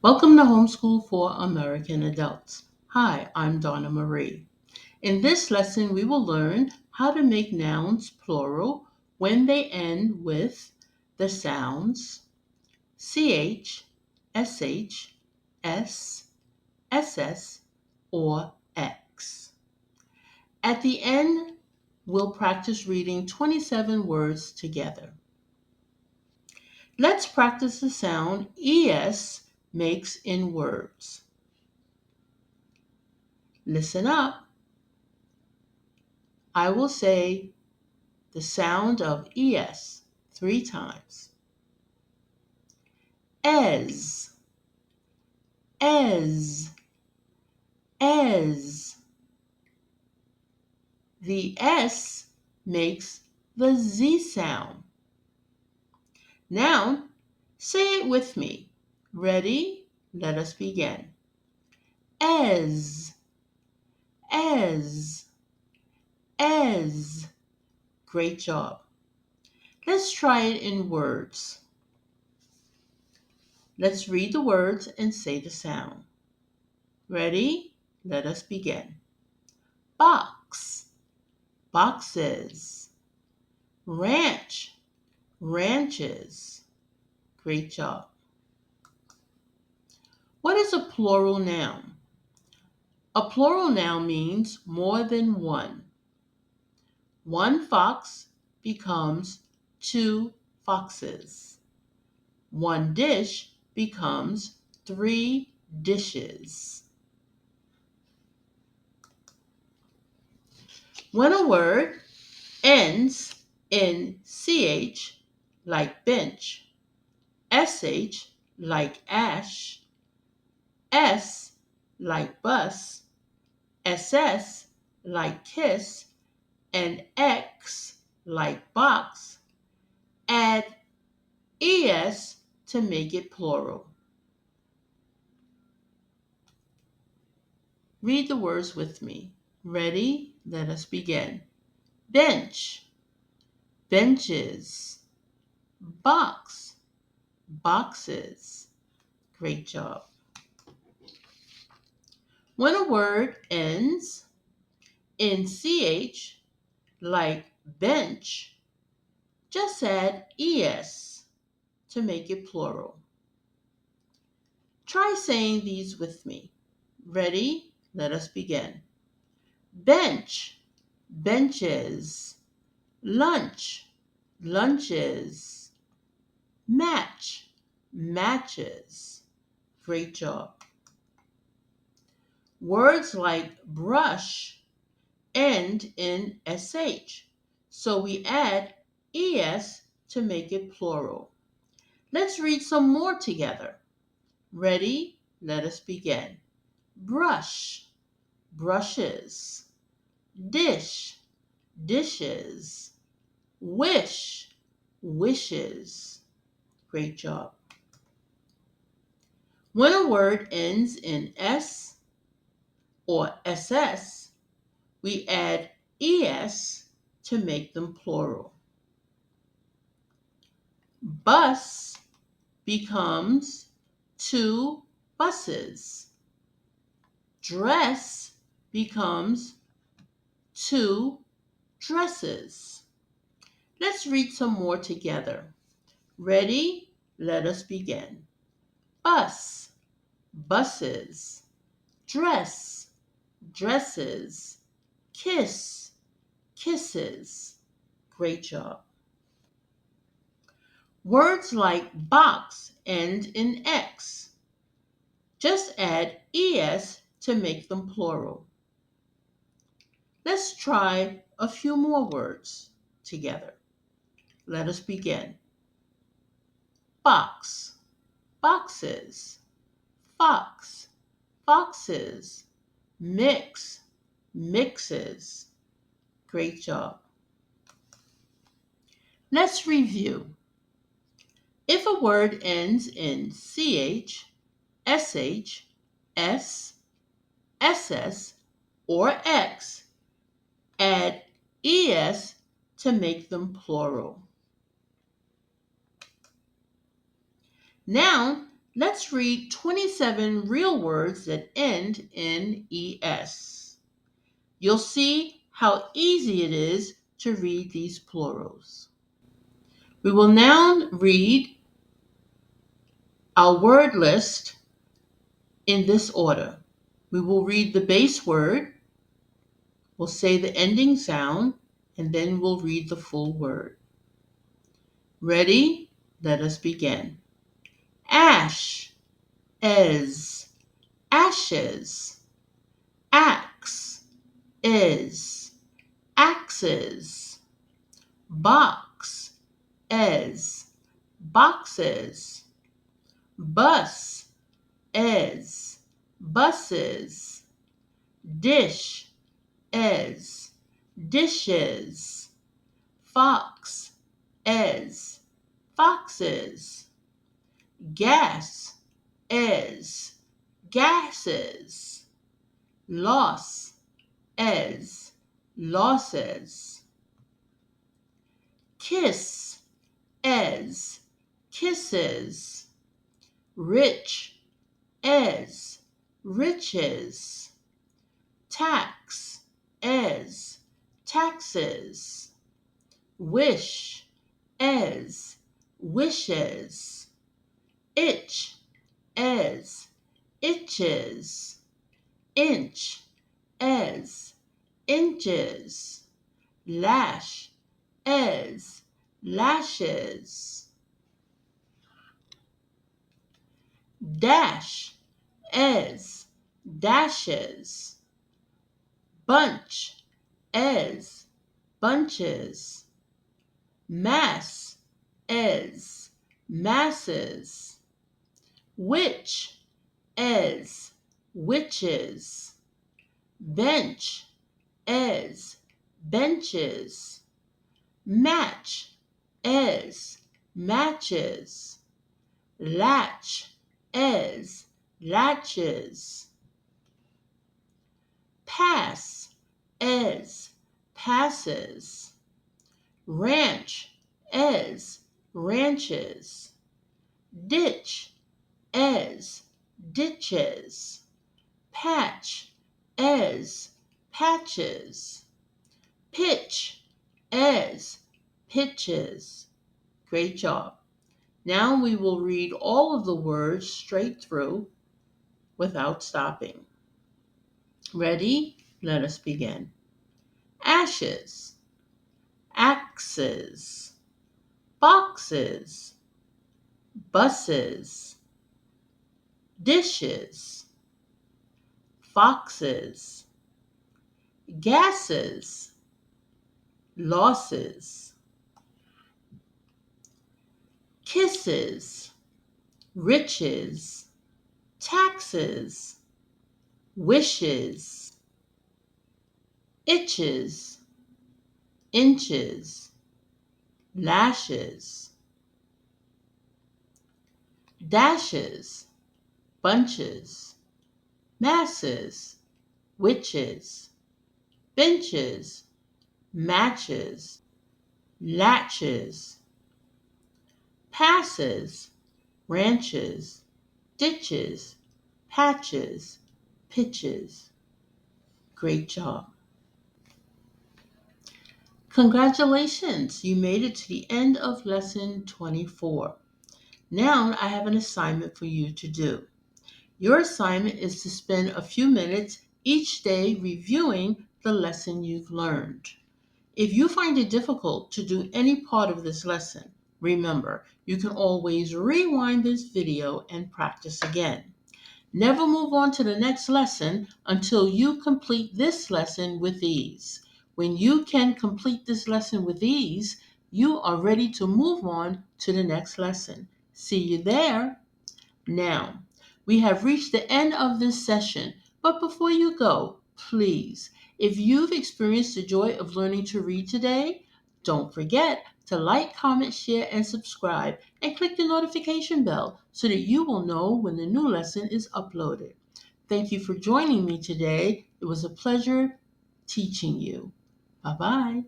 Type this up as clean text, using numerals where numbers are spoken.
Welcome to Homeschool for American Adults. Hi, I'm Donna Marie. In this lesson, we will learn how to make nouns plural when they end with the sounds ch, sh, s, ss, or x. At the end, we'll practice reading 27 words together. Let's practice the sound es makes in words. Listen up. I will say the sound of es 3 times. Ez, ez, ez. The S makes the Z sound. Now, say it with me. Ready? Let us begin. Ez, ez, ez. Great job. Let's try it in words. Let's read the words and say the sound. Ready? Let us begin. Box, boxes. Ranch, ranches. Great job. What is a plural noun? A plural noun means more than one. One fox becomes 2 foxes. One dish becomes 3 dishes. When a word ends in ch, like bench, sh, like ash, s, like bus, ss, like kiss, and x, like box, add es to make it plural. Read the words with me. Ready? Let us begin. Bench, benches. Box, boxes. Great job. When a word ends in ch, like bench, just add es to make it plural. Try saying these with me. Ready? Let us begin. Bench, benches. Lunch, lunches. Match, matches. Great job. Words like brush end in sh, so we add es to make it plural. Let's read some more together. Ready? Let us begin. Brush, brushes. Dish, dishes. Wish, wishes. Great job. When a word ends in s or ss, we add es to make them plural. Bus becomes 2 buses. Dress becomes 2 dresses. Let's read some more together. Ready? Let us begin. Bus, buses. Dress, dresses. Kiss, kisses. Great job. Words like box end in x. Just add es to make them plural. Let's try a few more words together. Let us begin. Box, boxes. Fox, foxes. Mix, mixes. Great job. Let's review. If a word ends in ch, sh, s, ss, or x, add es to make them plural. Now, Let's read 27 real words that end in es. You'll see how easy it is to read these plurals. We will now read our word list in this order. We will read the base word, we'll say the ending sound, and then we'll read the full word. Ready? Let us begin. Ash, as, ashes, axe, is, axes, box, as, boxes, bus, as, buses, dish, as, dishes, fox, as, foxes, gas, as, gases, loss, as, losses, kiss, as, kisses, rich, as, riches, tax, as, taxes, wish, as, wishes, itch, as, itches, inch, as, inches, lash, as, lashes, dash, as, dashes, bunch, as, bunches, mass, as, masses, witch, as, witches, bench, as, benches, match, as, matches, latch, as, latches, pass, as, passes, ranch, as, ranches, ditch, as, ditches, patch, as, patches, pitch, as, pitches. Great job. Now we will read all of the words straight through without stopping. Ready? Let us begin. Ashes, axes, boxes, buses, dishes, foxes, gases, losses, kisses, riches, taxes, wishes, itches, inches, lashes, dashes, bunches, masses, witches, benches, matches, latches, passes, ranches, ditches, patches, pitches. Great job. Congratulations, you made it to the end of lesson 24. Now I have an assignment for you to do. Your assignment is to spend a few minutes each day reviewing the lesson you've learned. If you find it difficult to do any part of this lesson, remember, you can always rewind this video and practice again. Never move on to the next lesson until you complete this lesson with ease. When you can complete this lesson with ease, you are ready to move on to the next lesson. See you there. Now, we have reached the end of this session, but before you go, please, if you've experienced the joy of learning to read today, don't forget to like, comment, share, and subscribe, and click the notification bell so that you will know when the new lesson is uploaded. Thank you for joining me today. It was a pleasure teaching you. Bye-bye.